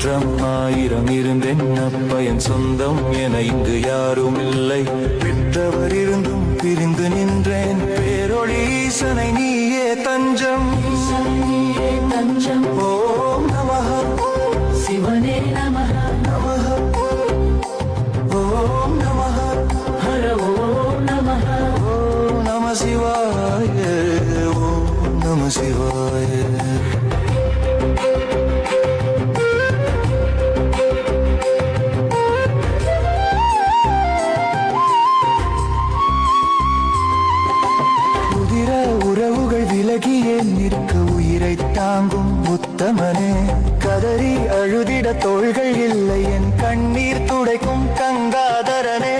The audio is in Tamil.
குற்றம் ஆயிரம் இருந்தென்ன பயன், சொந்தம் என இங்கு யாரும் இல்லை. பெற்றவர் இருந்தும் பிரிந்து நின்றேன், பேரொளி ஈசனை நீயே தஞ்சம். ஓம் நமஹ சிவனே நமஹ, நமஹ ஓம் நமஹ ஹர ஓம் நமஹ. ஓம் நம சிவாய, ஓம் நம சிவாய. உறவுகள் விலகியே நிற்க உயிரை தாங்கும் உத்தமனே, கதறி அழுதிட தோள்கள் இல்லை, என் கண்ணீர் துடைக்கும் கங்காதரனே.